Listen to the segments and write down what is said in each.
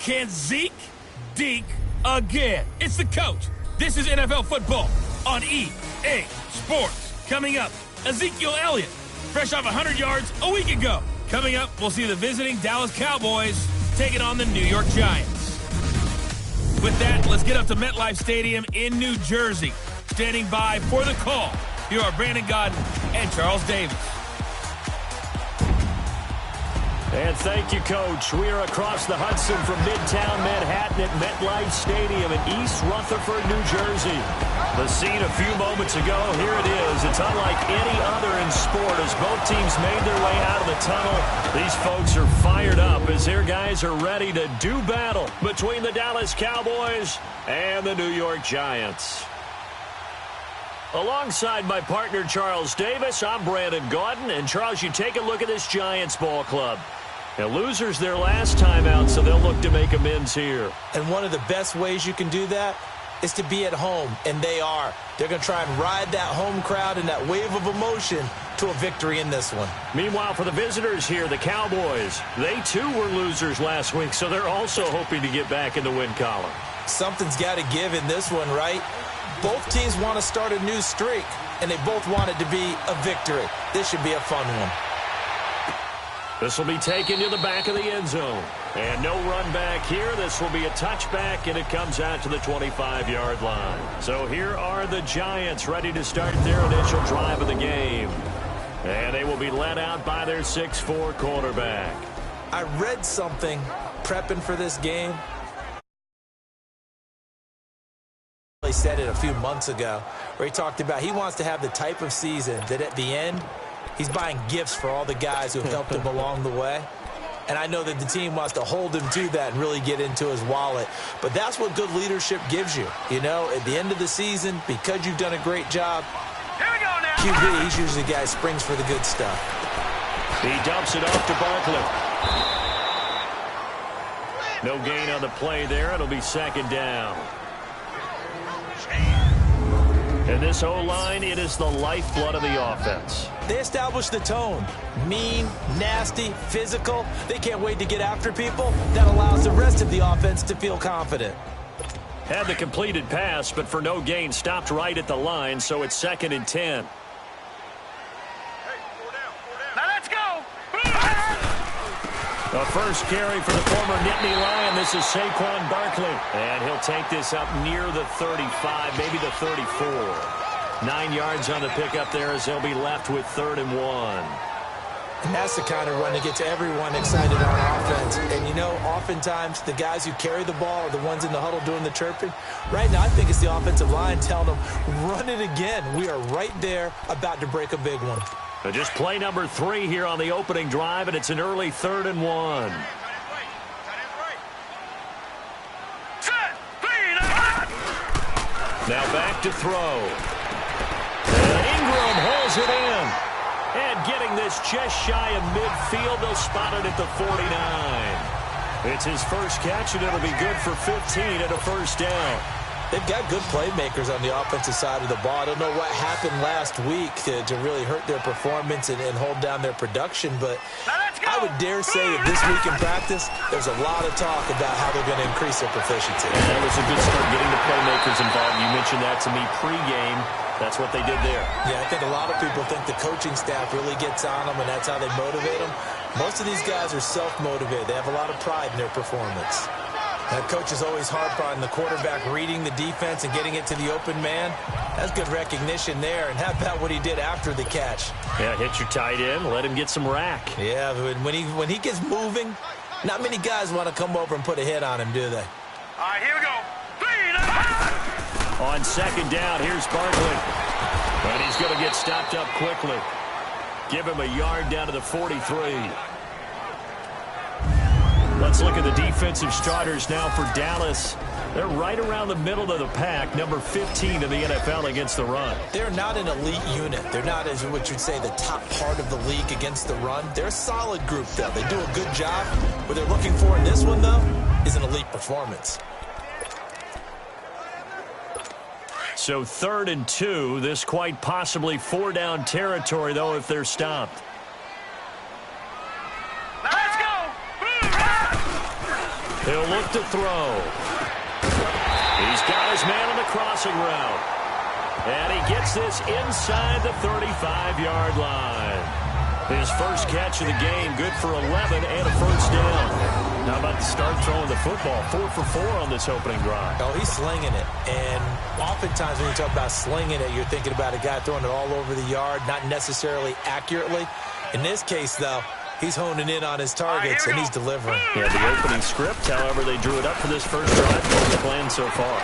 Can Zeke deke again? It's the coach. This is NFL football on EA Sports. Coming up, Ezekiel Elliott, fresh off 100 yards a week ago. Coming up, we'll see the visiting Dallas Cowboys taking on the New York Giants. With that, let's get up to MetLife Stadium in New Jersey. Standing by for the call, here are Brandon Godden and Charles Davis. And thank you, Coach. We are across the Hudson from Midtown Manhattan at MetLife Stadium in East Rutherford, New Jersey. The scene a few moments ago, here it is. It's unlike any other in sport as both teams made their way out of the tunnel. These folks are fired up as their guys are ready to do battle between the Dallas Cowboys and the New York Giants. Alongside my partner, Charles Davis, I'm Brandon Gaudin. And, Charles, you take a look at this Giants ball club. Now, losers their last time out, so they'll look to make amends here. And one of the best ways you can do that is to be at home, and they are. They're going to try and ride that home crowd and that wave of emotion to a victory in this one. Meanwhile, for the visitors here, the Cowboys, they too were losers last week, so they're also hoping to get back in the win column. Something's got to give in this one, right? Both teams want to start a new streak, and they both want it to be a victory. This should be a fun one. This will be taken to the back of the end zone. And no run back here. This will be a touchback, and it comes out to the 25-yard line. So here are the Giants ready to start their initial drive of the game. And they will be led out by their 6'4" quarterback. I read something prepping for this game. He said it a few months ago where he talked about he wants to have the type of season that at the end, he's buying gifts for all the guys who have helped him along the way. And I know that the team wants to hold him to that and really get into his wallet. But that's what good leadership gives you. You know, at the end of the season, because you've done a great job, Here we go now. QB, he's usually the guy who springs for the good stuff. He dumps it off to Barkley. No gain on the play there. It'll be second down. And this O-line, it is the lifeblood of the offense. They establish the tone. Mean, nasty, physical. They can't wait to get after people. That allows the rest of the offense to feel confident. Had the completed pass, but for no gain, stopped right at the line, so it's 2nd and 10. Now let's go. The first carry for the former Nittany Lion. This is Saquon Barkley. And he'll take this up near the 35, maybe the 34. 9 yards on the pickup there as they'll be left with 3rd and 1. And that's the kind of run that gets everyone excited on offense. And, you know, oftentimes the guys who carry the ball are the ones in the huddle doing the chirping. Right now, I think it's the offensive line telling them, run it again. We are right there about to break a big one. Just play number 3 here on the opening drive, and it's an early 3rd and 1. Now back to throw. And Ingram holds it in. And getting this just shy of midfield, they'll spot it at the 49. It's his first catch, and it'll be good for 15 and a first down. They've got good playmakers on the offensive side of the ball. I don't know what happened last week to really hurt their performance and hold down their production, but I would dare say that this week in practice, there's a lot of talk about how they're going to increase their proficiency. And that was a good start getting the playmakers involved. You mentioned that to me pregame. That's what they did there. Yeah, I think a lot of people think the coaching staff really gets on them, and that's how they motivate them. Most of these guys are self-motivated. They have a lot of pride in their performance. That coach is always harp on the quarterback reading the defense and getting it to the open man. That's good recognition there. And how about what he did after the catch? Yeah, hit your tight end, let him get some rack. Yeah, when he gets moving, not many guys want to come over and put a hit on him, do they? All right, here we go. On second down, here's Barkley. And he's going to get stopped up quickly. Give him a yard down to the 43. Let's look at the defensive starters now for Dallas. They're right around the middle of the pack, number 15 in the NFL against the run. They're not an elite unit. They're not, as what you'd say, the top part of the league against the run. They're a solid group, though. They do a good job. What they're looking for in this one, though, is an elite performance. So 3rd and 2. This quite possibly 4-down territory, though, if they're stopped. He'll look to throw. He's got his man on the crossing route. And he gets this inside the 35-yard line. His first catch of the game, good for 11 and a first down. How about the start throwing the football? 4 for 4 on this opening drive. Oh, he's slinging it. And oftentimes when you talk about slinging it, you're thinking about a guy throwing it all over the yard, not necessarily accurately. In this case, though, he's honing in on his targets, and he's delivering. Yeah, the opening script, however, they drew it up for this first drive. The plan so far.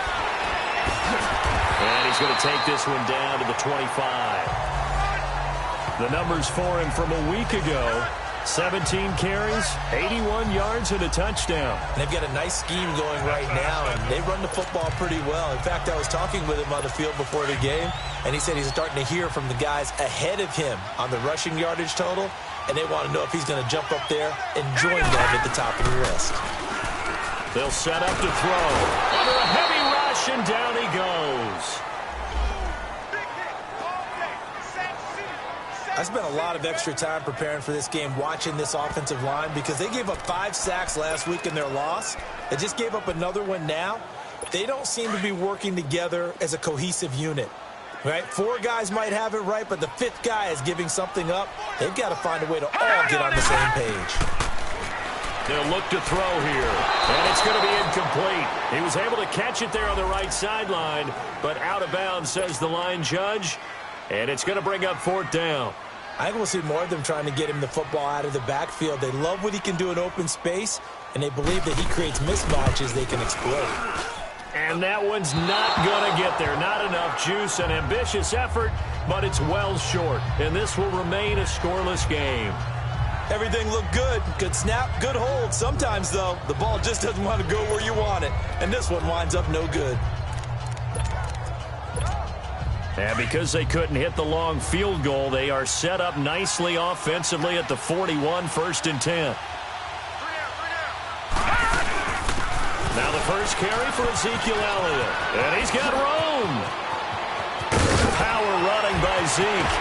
And he's going to take this one down to the 25. The numbers for him from a week ago, 17 carries, 81 yards, and a touchdown. And they've got a nice scheme going right now, and they run the football pretty well. In fact, I was talking with him on the field before the game, and he said he's starting to hear from the guys ahead of him on the rushing yardage total, and they want to know if he's going to jump up there and join them at the top of the list. They'll set up to throw. Under a heavy rush, and down he goes. I spent a lot of extra time preparing for this game, watching this offensive line, because they gave up 5 sacks last week in their loss. They just gave up another one now. They don't seem to be working together as a cohesive unit, right? 4 guys might have it right, but the 5th guy is giving something up. They've got to find a way to all get on the same page. They'll look to throw here, and it's going to be incomplete. He was able to catch it there on the right sideline, but out of bounds, says the line judge, and it's going to bring up 4th down. I think we'll see more of them trying to get him the football out of the backfield. They love what he can do in open space, and they believe that he creates mismatches they can exploit. And that one's not going to get there. Not enough juice. An ambitious effort, but it's well short. And this will remain a scoreless game. Everything looked good. Good snap, good hold. Sometimes, though, the ball just doesn't want to go where you want it. And this one winds up no good. And because they couldn't hit the long field goal, they are set up nicely offensively at the 41, 1st and 10. Now the first carry for Ezekiel Elliott. And he's got room. Power running by Zeke.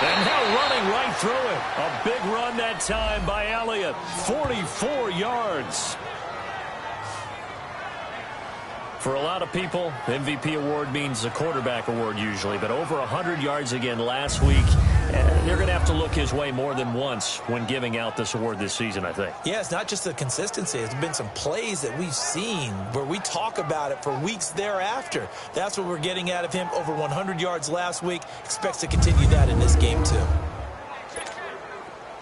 And now running right through it. A big run that time by Elliott. 44 yards. For a lot of people, MVP award means a quarterback award usually, but over 100 yards again last week. They're going to have to look his way more than once when giving out this award this season, I think. Yeah, it's not just the consistency. It's been some plays that we've seen where we talk about it for weeks thereafter. That's what we're getting out of him. Over 100 yards last week. Expects to continue that in this game, too.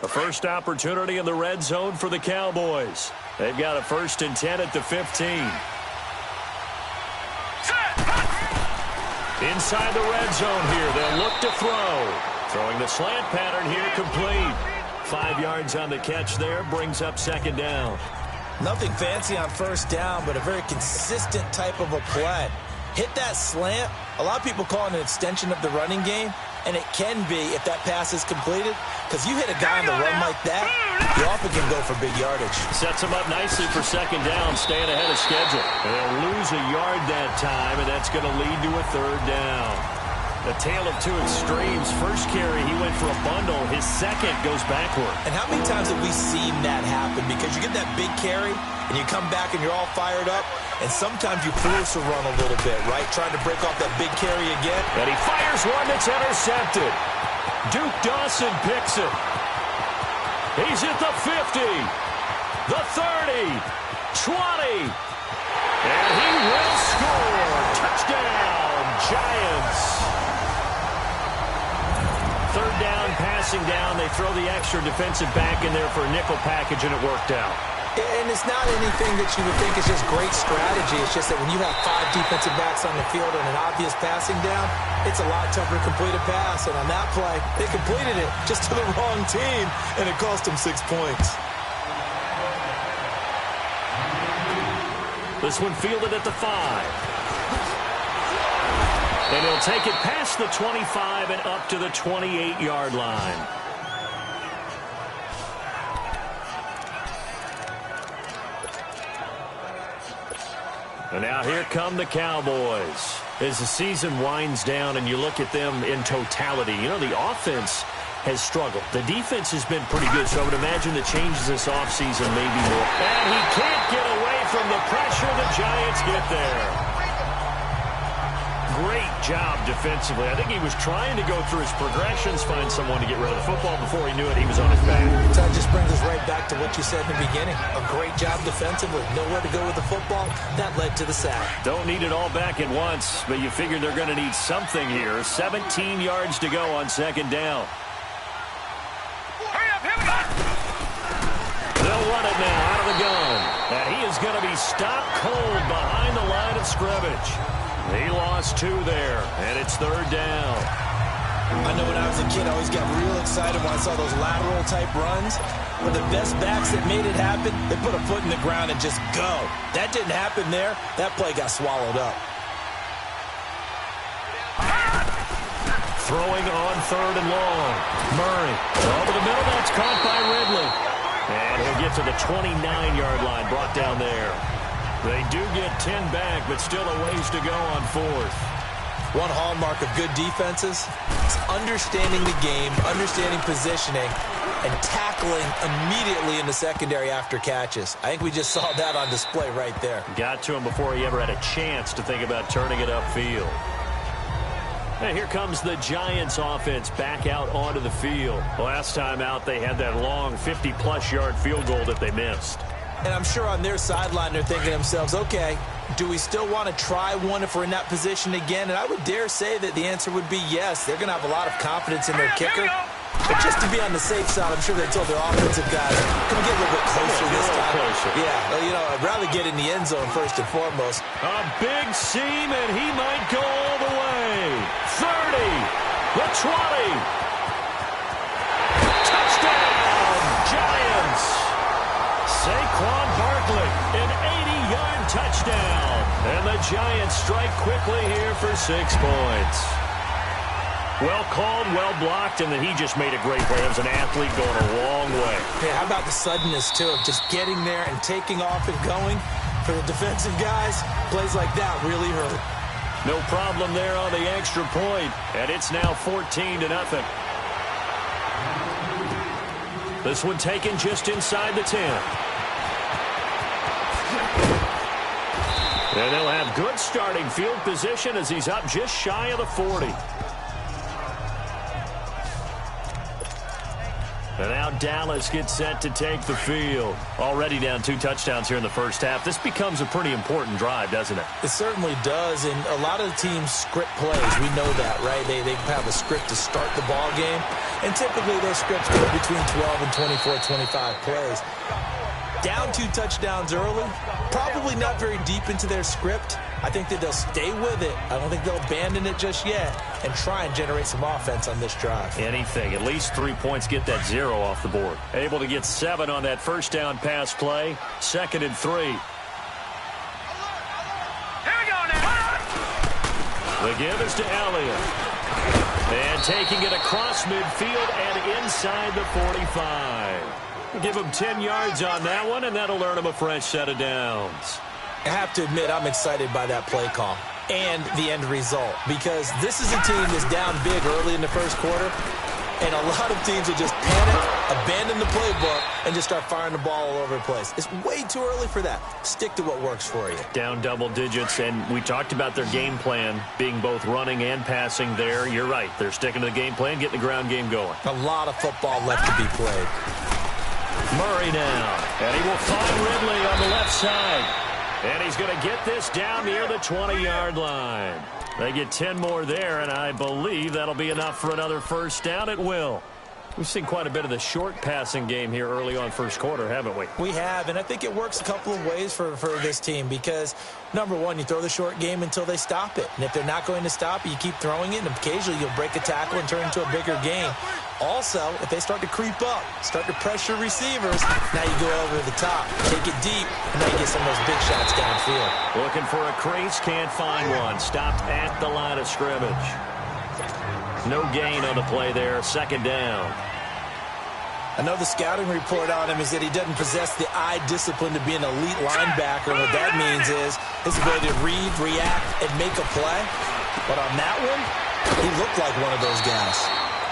The first opportunity in the red zone for the Cowboys. They've got a 1st and 10 at the 15. Inside the red zone here, they'll look to throw. Throwing the slant pattern here, complete. 5 yards on the catch there, brings up 2nd down. Nothing fancy on 1st down, but a very consistent type of a play. Hit that slant. A lot of people call it an extension of the running game, and it can be if that pass is completed, because you hit a guy on the run like that, you often can go for big yardage. Sets him up nicely for 2nd down, staying ahead of schedule. And they'll lose a yard that time, and that's going to lead to a 3rd down. A tale of 2 extremes. First carry, he went for a bundle. His second goes backward. And how many times have we seen that happen? Because you get that big carry, and you come back and you're all fired up, and sometimes you force a run a little bit, right? Trying to break off that big carry again. And he fires one that's intercepted. Duke Dawson picks it. He's at the 50, the 30, 20, and he will score. Touchdown, Giants. 3rd down, passing down. They throw the extra defensive back in there for a nickel package, and it worked out. And it's not anything that you would think is just great strategy. It's just that when you have 5 defensive backs on the field and an obvious passing down, it's a lot tougher to complete a pass. And on that play, they completed it just to the wrong team, and it cost them 6 points. This one fielded at the 5. And he'll take it past the 25 and up to the 28-yard line. And now here come the Cowboys. As the season winds down and you look at them in totality, you know, the offense has struggled. The defense has been pretty good, so I would imagine the changes this offseason may be more. And he can't get away from the pressure. The Giants get there. Great job defensively. I think he was trying to go through his progressions, find someone to get rid of the football. Before he knew it, he was on his back. That just brings us right back to what you said in the beginning. A great job defensively. Nowhere to go with the football. That led to the sack. Don't need it all back at once, but you figure they're going to need something here. 17 yards to go on second down. Hurry up, here we go! They'll run it now out of the gun. And he is going to be stopped cold behind the line of scrimmage. He lost 2 there, and it's third down. I know when I was a kid, I always got real excited when I saw those lateral-type runs. But the best backs that made it happen, they put a foot in the ground and just go. That didn't happen there. That play got swallowed up. Throwing on third and long. Murray over the middle. That's caught by Ridley. And he'll get to the 29-yard line, brought down there. They do get 10 back, but still a ways to go on fourth. One hallmark of good defenses is understanding the game, understanding positioning, and tackling immediately in the secondary after catches. I think we just saw that on display right there. Got to him before he ever had a chance to think about turning it upfield. And here comes the Giants offense back out onto the field. Last time out, they had that long 50-plus yard field goal that they missed. And I'm sure on their sideline they're thinking to themselves, okay, do we still want to try one if we're in that position again? And I would dare say that the answer would be yes. They're going to have a lot of confidence in their kicker. But just to be on the safe side, I'm sure they told their offensive guys, come get a little bit closer this time. Closer. Yeah, well, you know, I'd rather get in the end zone first and foremost. A big seam, and he might go all the way. 30, the 20. Touchdown, Giants. Saquon Barkley, an 80-yard touchdown. And the Giants strike quickly here for 6 points. Well called, well blocked, and then he just made a great play. It was an athlete going a long way. Hey, how about the suddenness, too, of just getting there and taking off and going? For the defensive guys, plays like that really hurt. No problem there on the extra point, and it's now 14-0. This one taken just inside the 10. And they'll have good starting field position as he's up just shy of the 40. And now Dallas gets set to take the field. Already down 2 touchdowns here in the first half. This becomes a pretty important drive, doesn't it? It certainly does, and a lot of the teams script plays. We know that, right? They have a script to start the ball game, and typically those scripts go between 12 and 24, 25 plays. Down 2 touchdowns early, probably not very deep into their script. I think that they'll stay with it. I don't think they'll abandon it just yet and try and generate some offense on this drive. Anything. At least 3 points, get that 0 off the board. Able to get 7 on that first down pass play. 2nd and 3. Here we go now. The give is to Elliott. And taking it across midfield and inside the 45. Give him 10 yards on that one, and that'll earn him a fresh set of downs. I have to admit, I'm excited by that play call and the end result, because this is a team that's down big early in the first quarter, and a lot of teams will just panic, abandon the playbook, and just start firing the ball all over the place. It's way too early for that. Stick to what works for you. Down double digits, and we talked about their game plan being both running and passing there. You're right. They're sticking to the game plan, getting the ground game going. A lot of football left to be played. Murray now, and he will find Ridley on the left side. And he's going to get this down near the 20-yard line. They get 10 more there, and I believe that'll be enough for another first down. It will. We've seen quite a bit of the short passing game here early on first quarter, haven't we? We have, and I think it works a couple of ways for this team because, number one, you throw the short game until they stop it. And if they're not going to stop it, you keep throwing it, and occasionally you'll break a tackle and turn it into a bigger game. Also, if they start to creep up, start to pressure receivers, now you go over the top, take it deep, and now you get some of those big shots downfield. Looking for a crease, can't find one. Stopped at the line of scrimmage. No gain on the play there, second down. I know the scouting report on him is that he doesn't possess the eye discipline to be an elite linebacker. And what that means is his ability to read, react, and make a play. But on that one, he looked like one of those guys.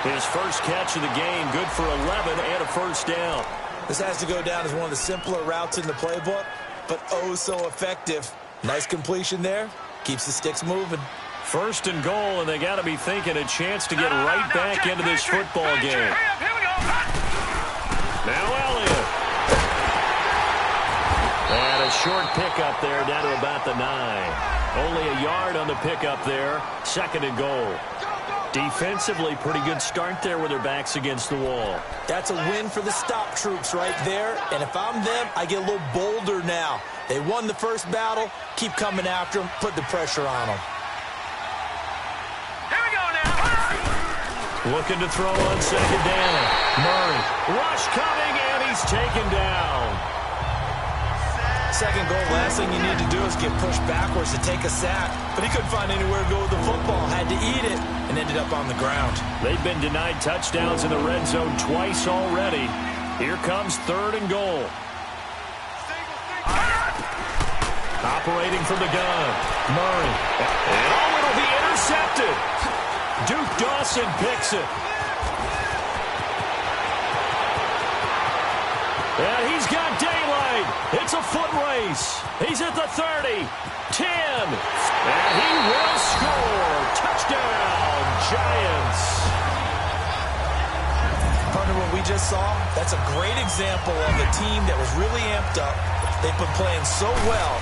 His first catch of the game, good for 11 and a first down. This has to go down as one of the simpler routes in the playbook, but oh so effective. Nice completion there. Keeps the sticks moving. First and goal, and they got to be thinking a chance to get right back into this football game. Now Elliott. And a short pickup there down to about the 9. Only a yard on the pickup there. Second and goal. Defensively, pretty good start there with their backs against the wall. That's a win for the stop troops right there. And if I'm them, I get a little bolder now. They won the first battle. Keep coming after them. Put the pressure on them. Here we go now. Looking to throw on second down. Murray. Rush coming, and he's taken down. Second goal, last thing you need to do is get pushed backwards to take a sack. But he couldn't find anywhere to go with the football. Had to eat it and ended up on the ground. They've been denied touchdowns in the red zone twice already. Here comes third and goal. Operating from the gun. Murray. And oh, it'll be intercepted. Duke Dawson picks it. And he's got daylight. It's a foot race. He's at the 30, 10, and he will score. Touchdown, Giants. Partner, what we just saw, that's a great example of a team that was really amped up. They've been playing so well,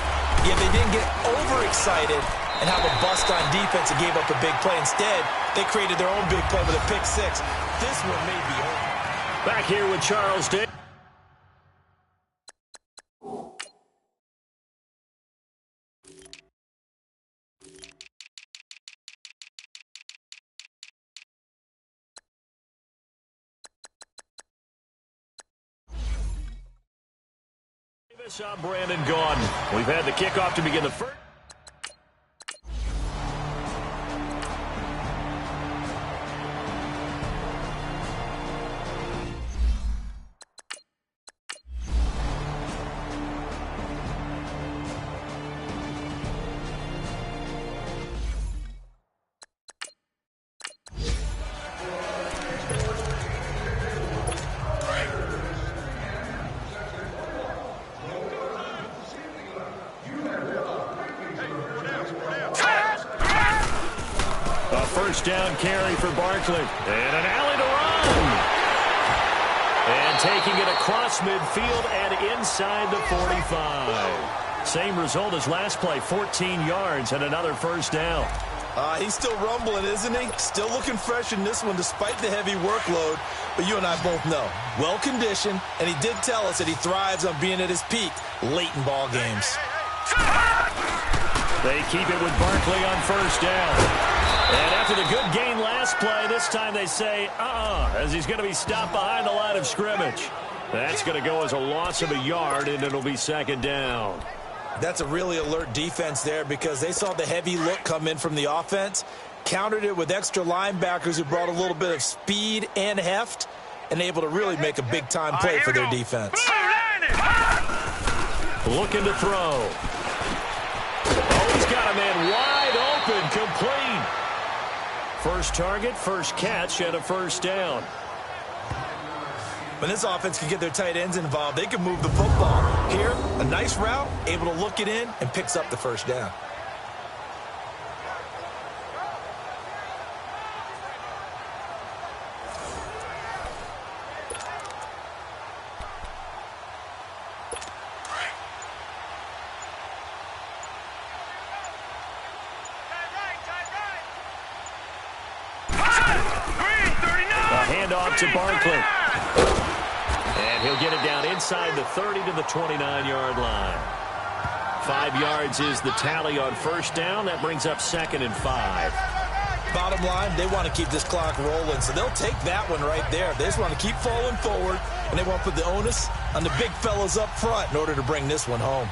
yet they didn't get overexcited and have a bust on defense and gave up a big play. Instead, they created their own big play with a pick six. This one may be over. Back here with Charles Davis. I'm Brandon Gaudin. We've had the kickoff to begin the first. First down carry for Barkley. And an alley to run. And taking it across midfield and inside the 45. Same result as last play, 14 yards and another first down. He's still rumbling, isn't he? Still looking fresh in this one despite the heavy workload. But you and I both know, well-conditioned, and he did tell us that he thrives on being at his peak late in ball games. They keep it with Barkley on first down. And after the good gain last play, this time they say, as he's going to be stopped behind the line of scrimmage. That's going to go as a loss of a yard, and it'll be second down. That's a really alert defense there because they saw the heavy look come in from the offense, countered it with extra linebackers who brought a little bit of speed and heft, and able to really make a big-time play for their defense. Looking to throw. Oh, he's got a man wide open, complete. First target, first catch, and a first down. When this offense can get their tight ends involved, they can move the football. Here, a nice route, able to look it in, and picks up the first down. Handoff to Barkley. And he'll get it down inside the 30 to the 29-yard line. 5 yards is the tally on first down. That brings up second and 5. Bottom line, they want to keep this clock rolling, so they'll take that one right there. They just want to keep falling forward, and they want to put the onus on the big fellas up front in order to bring this one home.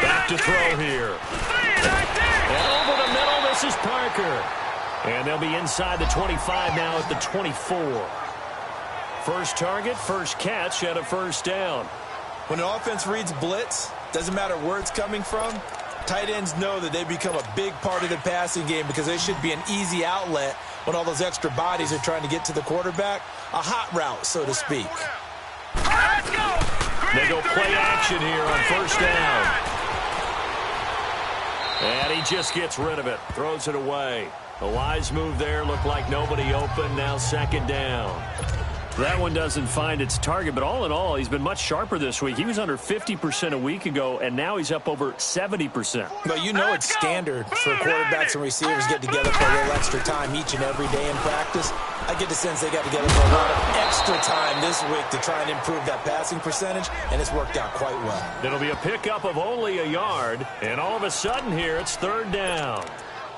Back to throw here. And over the middle, this is Parker. And they'll be inside the 25 now at the 24. First target, first catch, and a first down. When an offense reads blitz, doesn't matter where it's coming from, Tight ends know that they become a big part of the passing game because they should be an easy outlet when all those extra bodies are trying to get to the quarterback. A hot route, so to speak. They go play action here on first down. And he just gets rid of it, throws it away. A wise move there, looked like nobody open, now second down. That one doesn't find its target, but all in all, he's been much sharper this week. He was under 50% a week ago, and now he's up over 70%. Well, you know it's standard for quarterbacks and receivers get together for a little extra time each and every day in practice. I get the sense they got together for a lot of extra time this week to try and improve that passing percentage, and it's worked out quite well. It'll be a pickup of only a yard, and all of a sudden here, it's third down.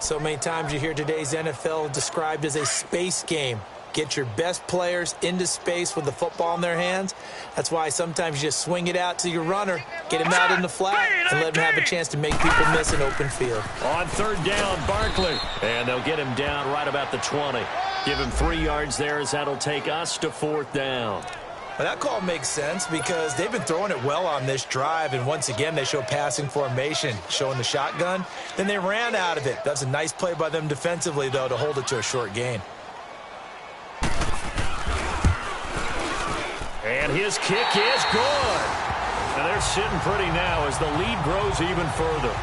So many times you hear today's NFL described as a space game. Get your best players into space with the football in their hands. That's why sometimes you just swing it out to your runner, get him out in the flat, and let him have a chance to make people miss an open field. On third down, Barkley. And they'll get him down right about the 20. Give him 3 yards there as that'll take us to fourth down. Well, that call makes sense because they've been throwing it well on this drive, and once again they show passing formation, showing the shotgun. Then they ran out of it. That's a nice play by them defensively, though, to hold it to a short gain. And his kick is good. And they're sitting pretty now as the lead grows even further.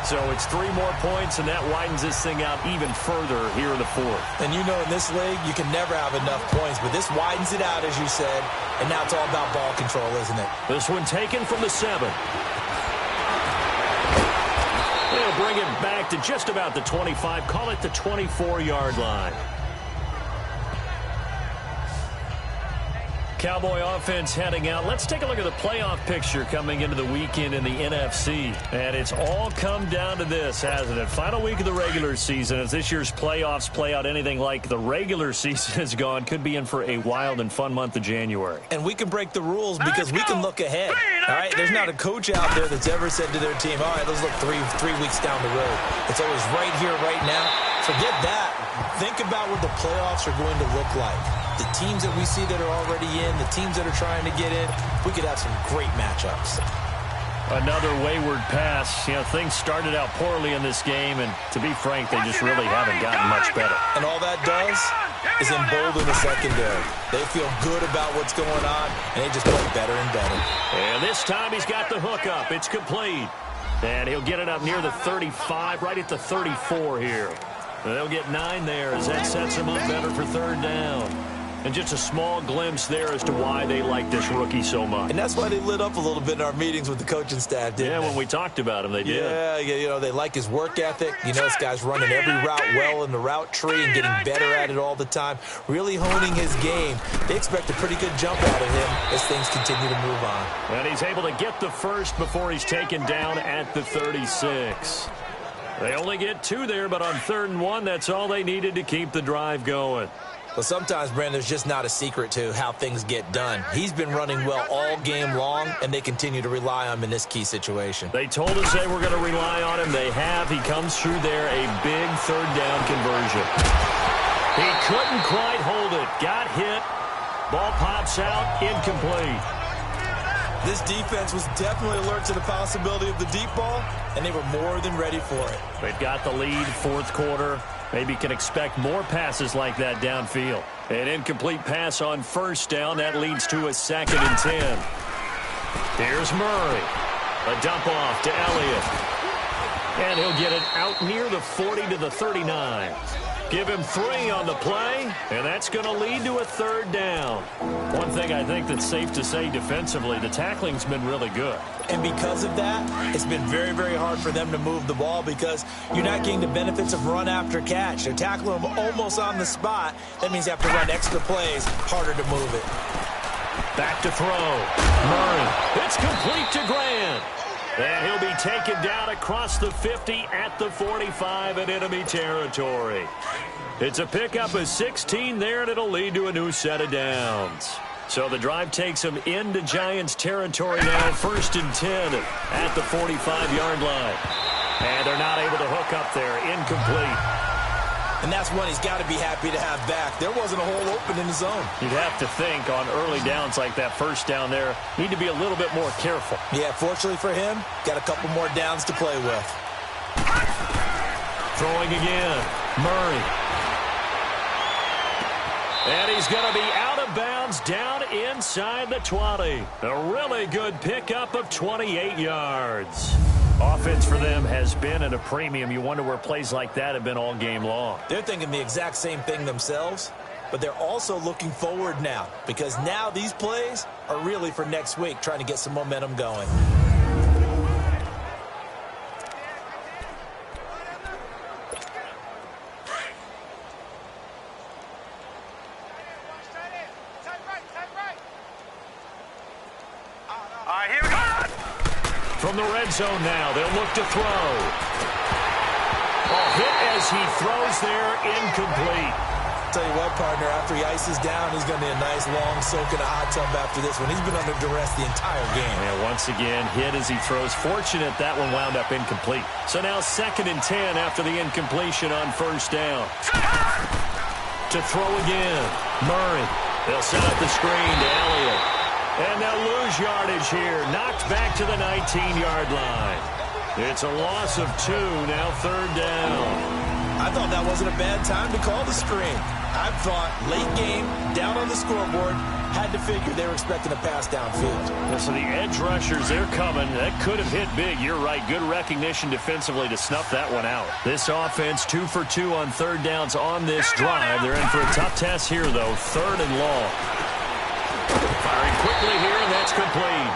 So it's 3 more points, and that widens this thing out even further here in the fourth. And you know in this league, you can never have enough points, but this widens it out, as you said, and now it's all about ball control, isn't it? This one taken from the 7. They'll bring it back to just about the 25, call it the 24-yard line. Cowboy offense heading out. Let's take a look at the playoff picture coming into the weekend in the NFC. And it's all come down to this, hasn't it? Final week of the regular season. As this year's playoffs play out anything like the regular season has gone, could be in for a wild and fun month of January. And we can break the rules because we can look ahead. All right, there's not a coach out there that's ever said to their team, all right, let's look three weeks down the road. It's always right here, right now. Forget that. Think about what the playoffs are going to look like. The teams that we see that are already in, the teams that are trying to get in, we could have some great matchups. Another wayward pass. You know, things started out poorly in this game, and to be frank, they just really haven't gotten much better. And all that does is embolden the secondary. They feel good about what's going on, and they just play better and better. And this time he's got the hook up. It's complete. And he'll get it up near the 35, right at the 34 here. And they'll get 9 there as that sets him up better for third down. And just a small glimpse there as to why they like this rookie so much. And that's why they lit up a little bit in our meetings with the coaching staff, didn't they? When we talked about him, they did. Yeah, you know, they like his work ethic. You know, this guy's running every route well in the route tree and getting better at it all the time, really honing his game. They expect a pretty good jump out of him as things continue to move on. And he's able to get the first before he's taken down at the 36. They only get 2 there, but on 3rd and 1, that's all they needed to keep the drive going. Well, sometimes, Brandon, there's just not a secret to how things get done. He's been running well all game long, and they continue to rely on him in this key situation. They told us they were going to rely on him. They have. He comes through there, a big 3rd down conversion. He couldn't quite hold it. Got hit. Ball pops out, incomplete. This defense was definitely alert to the possibility of the deep ball, and they were more than ready for it. They've got the lead, 4th quarter. Maybe can expect more passes like that downfield. An incomplete pass on 1st down. That leads to a 2nd and 10. Here's Murray. A dump off to Elliott. And he'll get it out near the 40 to the 39. Give him 3 on the play, and that's going to lead to a 3rd down. One thing I think that's safe to say defensively, the tackling's been really good. And because of that, it's been very, very hard for them to move the ball because you're not getting the benefits of run after catch. They're tackling them almost on the spot. That means they have to run extra plays, harder to move it. Back to throw. Murray. It's complete to Grant. And he'll be taken down across the 50 at the 45 in enemy territory. It's a pickup of 16 there, and it'll lead to a new set of downs. So the drive takes them into Giants territory now, 1st and 10 at the 45-yard line. And they're not able to hook up there, incomplete. And that's one he's got to be happy to have back. There wasn't a hole open in the zone. You'd have to think on early downs like that first down there, need to be a little bit more careful. Yeah, fortunately for him, got a couple more downs to play with. Throwing again, Murray. And he's going to be out of bounds down inside the 20. A really good pickup of 28 yards. Offense for them has been at a premium. You wonder where plays like that have been all game long. They're thinking the exact same thing themselves, but they're also looking forward now because now these plays are really for next week, trying to get some momentum going. From the red zone now, they'll look to throw. Hit as he throws there, incomplete. Tell you what, partner, after he ices down, he's going to be a nice long soak in a hot tub after this one. He's been under duress the entire game. And once again, hit as he throws. Fortunate that one wound up incomplete. So now 2nd and 10 after the incompletion on first down. To throw again, Murray. They'll set up the screen to Elliott. And they'll lose yardage here. Knocked back to the 19-yard line. It's a loss of 2, now 3rd down. I thought that wasn't a bad time to call the screen. I thought late game, down on the scoreboard, had to figure they were expecting a pass downfield. Yeah, so the edge rushers, they're coming. That could have hit big. You're right. Good recognition defensively to snuff that one out. This offense, 2 for 2 on 3rd downs on this drive. They're in for a tough test here, though. 3rd and long. Firing quickly here, and that's complete.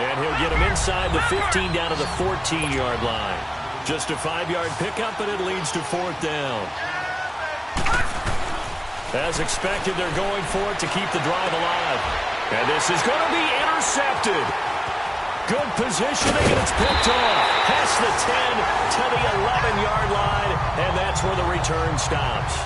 And he'll get him inside the 15 down to the 14-yard line. Just a 5-yard pickup, and it leads to 4th down. As expected, they're going for it to keep the drive alive. And this is going to be intercepted. Good positioning, and it's picked off. Past the 10 to the 11-yard line, and that's where the return stops.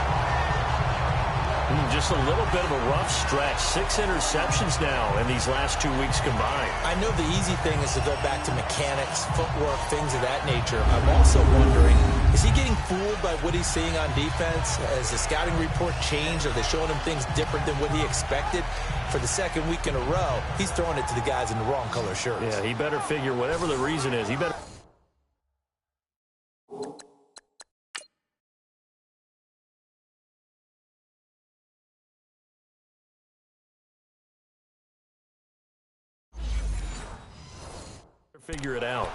Just a little bit of a rough stretch. 6 interceptions now in these last 2 weeks combined. I know the easy thing is to go back to mechanics, footwork, things of that nature. I'm also wondering, is he getting fooled by what he's seeing on defense? Has the scouting report changed? Are they showing him things different than what he expected? For the 2nd week in a row, he's throwing it to the guys in the wrong color shirts. Yeah, he better figure whatever the reason is. He better... figure it out.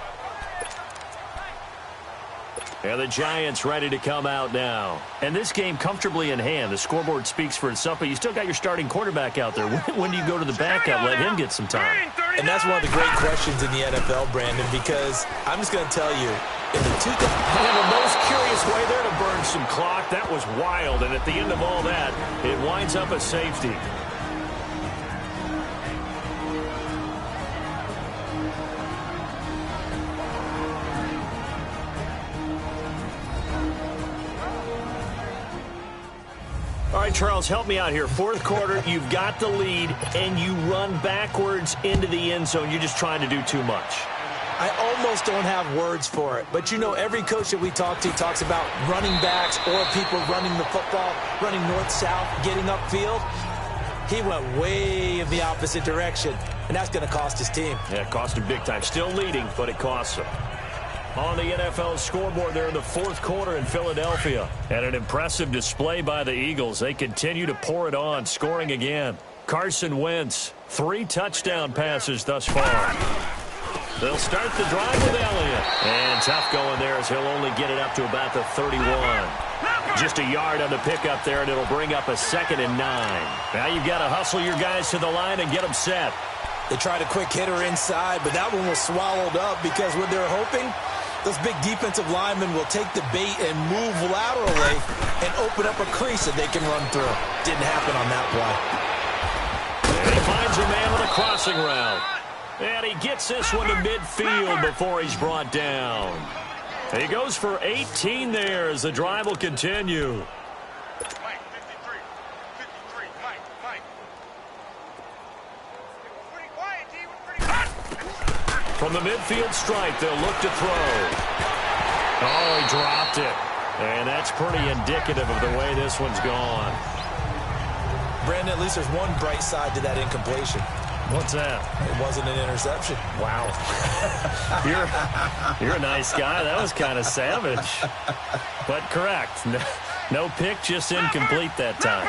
And the Giants ready to come out now. And this game comfortably in hand. The scoreboard speaks for itself, but you still got your starting quarterback out there. When do you go to the backup, let him get some time? And that's one of the great questions in the NFL, Brandon, because I'm just going to tell you, in the and the most curious way there to burn some clock, that was wild. And at the end of all that, it winds up a safety. All right, Charles, help me out here. 4th quarter, you've got the lead, and you run backwards into the end zone. You're just trying to do too much. I almost don't have words for it. But, you know, every coach that we talk to talks about running backs or people running the football, running north-south, getting upfield. He went way in the opposite direction, and that's going to cost his team. Yeah, it cost him big time. Still leading, but it costs him. On the NFL scoreboard there in the 4th quarter in Philadelphia. And an impressive display by the Eagles. They continue to pour it on, scoring again. Carson Wentz, 3 touchdown passes thus far. They'll start the drive with Elliott. And tough going there as he'll only get it up to about the 31. Just a yard on the pickup there, and it'll bring up a 2nd and 9. Now you've got to hustle your guys to the line and get them set. They tried a quick hitter inside, but that one was swallowed up because what they're hoping, those big defensive linemen will take the bait and move laterally and open up a crease that they can run through. Didn't happen on that play. And he finds a man with a crossing route. And he gets this one to midfield before he's brought down. He goes for 18 there as the drive will continue. From the midfield stripe, they'll look to throw. Oh, he dropped it. And that's pretty indicative of the way this one's gone. Brandon, at least there's one bright side to that incompletion. What's that? It wasn't an interception. Wow. You're a nice guy. That was kind of savage. But correct. No pick, just incomplete that time.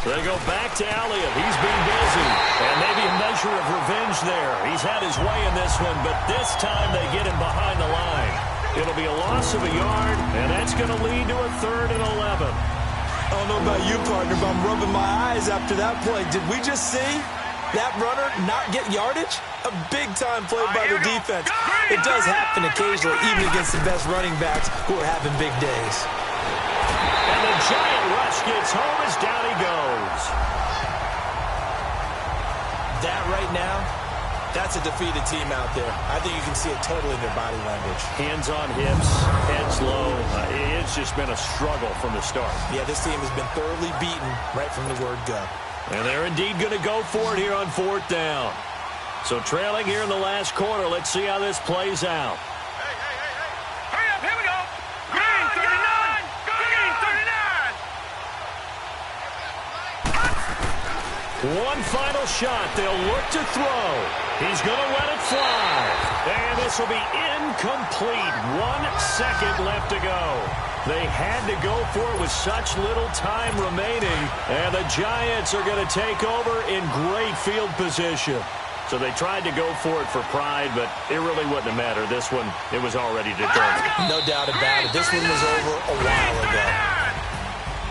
They go back to Elliott. He's been busy. And maybe a measure of revenge there. He's had his way in this one, but this time they get him behind the line. It'll be a loss of a yard, and that's going to lead to a 3rd and 11. I don't know about you, partner, but I'm rubbing my eyes after that play. Did we just see that runner not get yardage? A big-time play by the defense. It does happen occasionally, even against the best running backs who are having big days. And the giant rush gets home as down he goes. That right now, that's a defeated team out there. I think you can see it totally in their body language. Hands on hips, heads low. It's just been a struggle from the start. Yeah, this team has been thoroughly beaten right from the word go. And they're indeed going to go for it here on 4th down. So trailing here in the last quarter. Let's see how this plays out. Hurry up, here we go. Green 39. Green 39. One final shot. They'll look to throw. He's going to let it fly. And this will be incomplete. 1 second left to go. They had to go for it with such little time remaining. And the Giants are going to take over in great field position. So they tried to go for it for pride, but it really wouldn't have mattered. This one, it was already determined. No doubt about it. This one was over a while ago.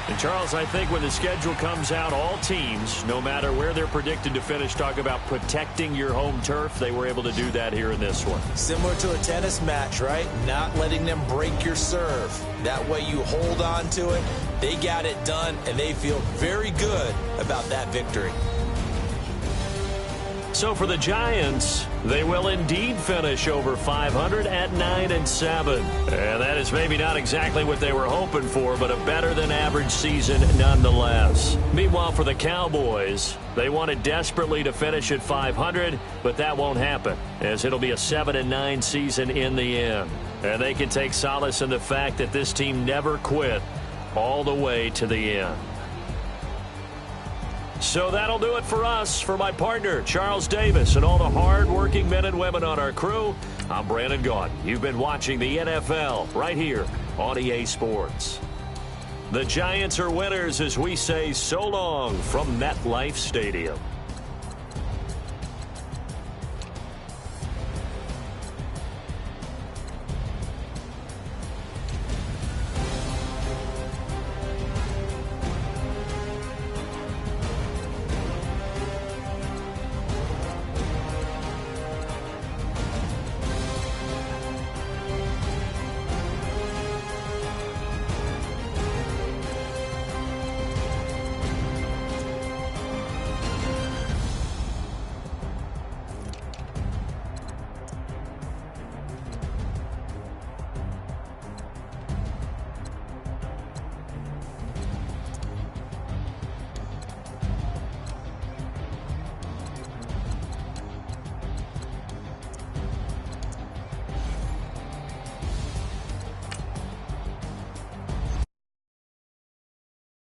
And, Charles, I think when the schedule comes out, all teams, no matter where they're predicted to finish, talk about protecting your home turf. They were able to do that here in this one. Similar to a tennis match, right? Not letting them break your serve. That way you hold on to it. They got it done, and they feel very good about that victory. So for the Giants, they will indeed finish over 500 at 9-7. And that is maybe not exactly what they were hoping for, but a better-than-average season nonetheless. Meanwhile, for the Cowboys, they wanted desperately to finish at 500, but that won't happen, as it'll be a 7-9 season in the end. And they can take solace in the fact that this team never quit all the way to the end. So that'll do it for us. For my partner, Charles Davis, and all the hard-working men and women on our crew, I'm Brandon Gaudin. You've been watching the NFL right here on EA Sports. The Giants are winners as we say so long from MetLife Stadium.